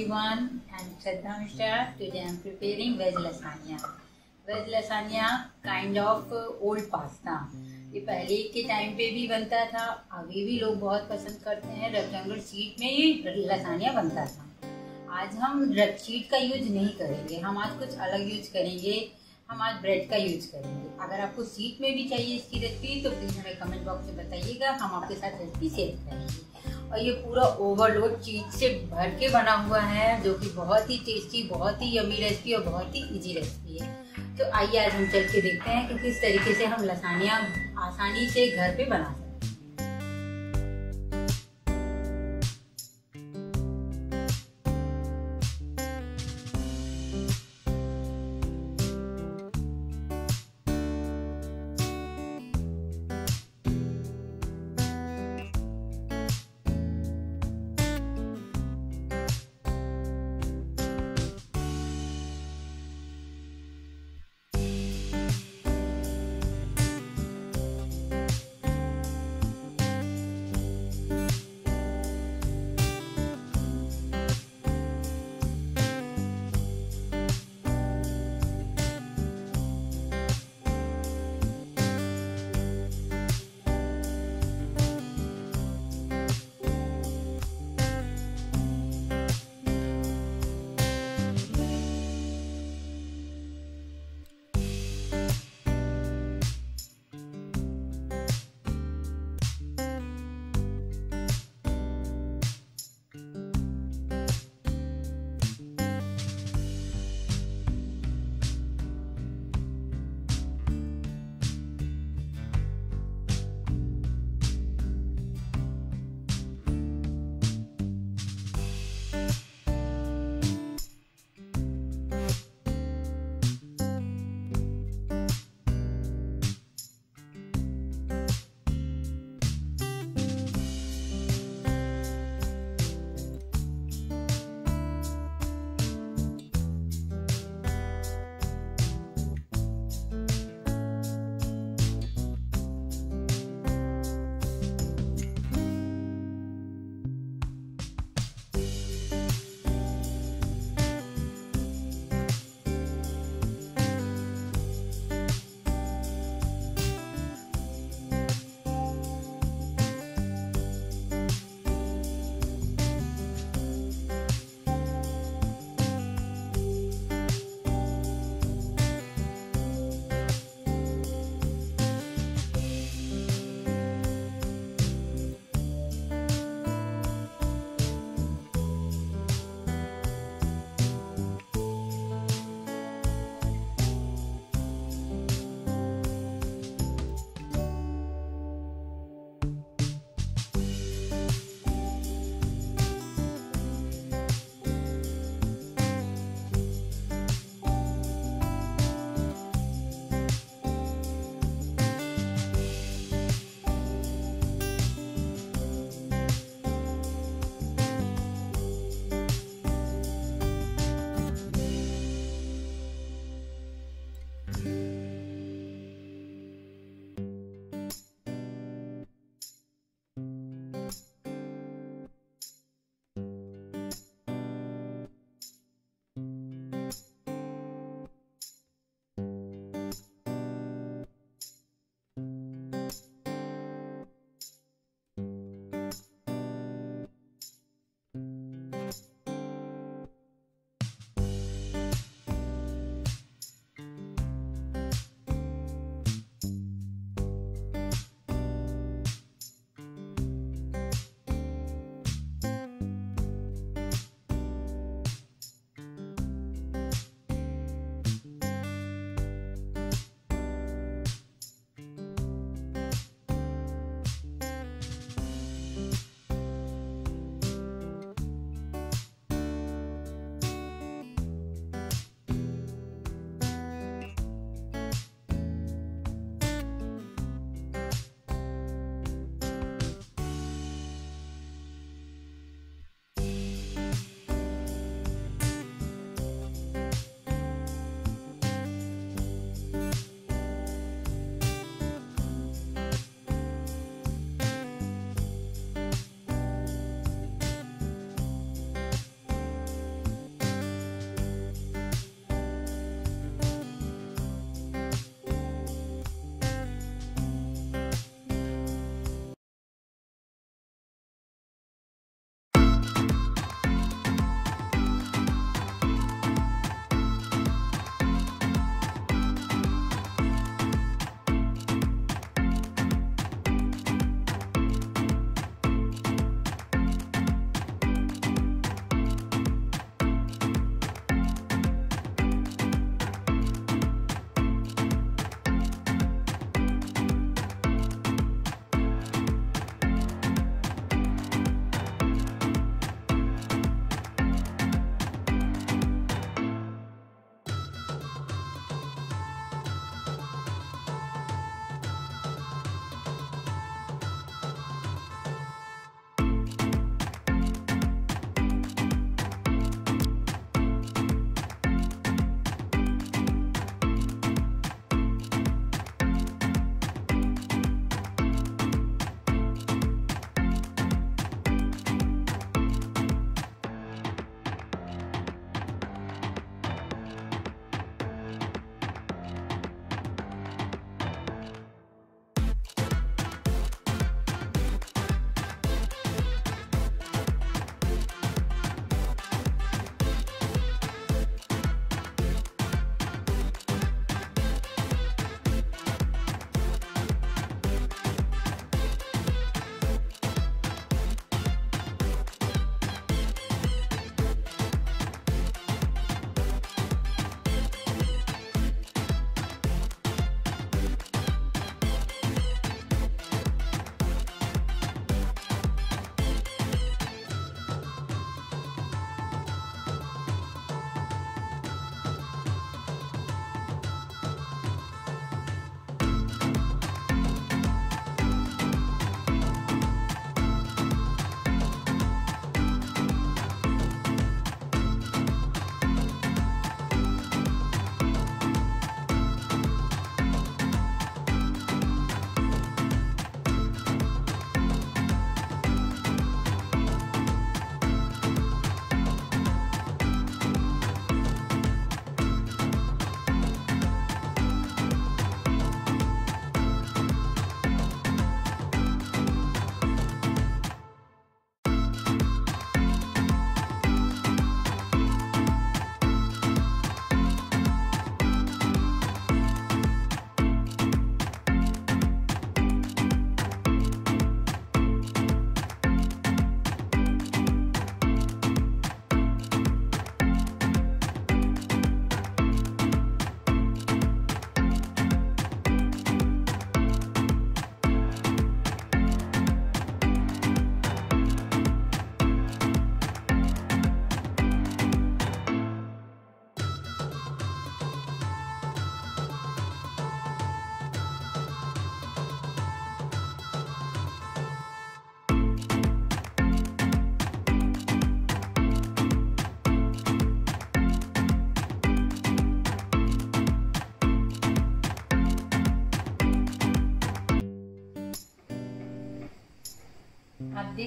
everyone, I'm Shraddha Mishra. Today I'm preparing veg lasagna. Veg lasagna kind of old pasta. ये पहले के time पे भी बनता था, अभी भी लोग बहुत पसंद करते हैं। रेक्टेंगुलर शीट में ये लसानिया बनता था। आज हम शीट का यूज नहीं करेंगे, हम आज कुछ अलग यूज करेंगे। हम आज ब्रेड का यूज करेंगे। अगर आपको शीट में भी चाहिए इसकी रेसिपी तो प्लीज हमें कमेंट बॉक्स में बताइएगा, हम आपके साथ रेसिपी शेयर करेंगे। और ये पूरा ओवरलोड चीज से भर के बना हुआ है, जो कि बहुत ही टेस्टी, बहुत ही यमी रेसिपी और बहुत ही इजी रेसिपी है। तो आइए आज हम चल के देखते हैं कि किस तरीके से हम लसानिया आसानी से घर पे बना सकते हैं।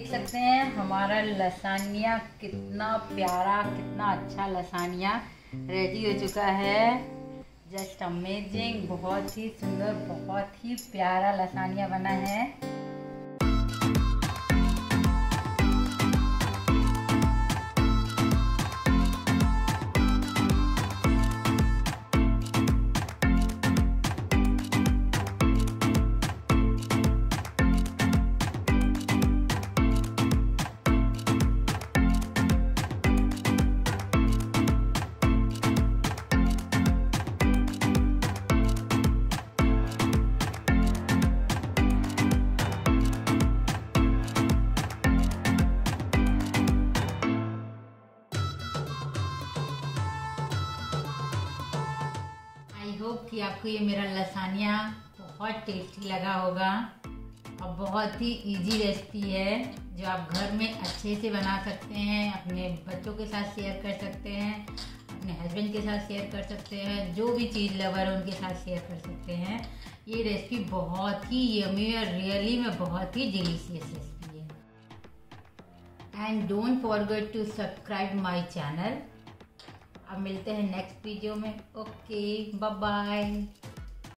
देख सकते हैं हमारा लसानिया कितना प्यारा, कितना अच्छा लसानिया रेडी हो चुका है। जस्ट अमेजिंग, बहुत ही सुंदर, बहुत ही प्यारा लसानिया बना है। आई होप कि आपको ये मेरा लसानिया बहुत टेस्टी लगा होगा और बहुत ही इजी रेसिपी है जो आप घर में अच्छे से बना सकते हैं, अपने बच्चों के साथ शेयर कर सकते हैं, अपने हस्बैंड के साथ शेयर कर सकते हैं, जो भी चीज़ लवर है उनके साथ शेयर कर सकते हैं। ये रेसिपी बहुत ही यमी और रियली में बहुत ही डिलीशियस रेसिपी है। And don't forget to subscribe my channel. अब मिलते हैं नेक्स्ट वीडियो में। Okay, bye bye.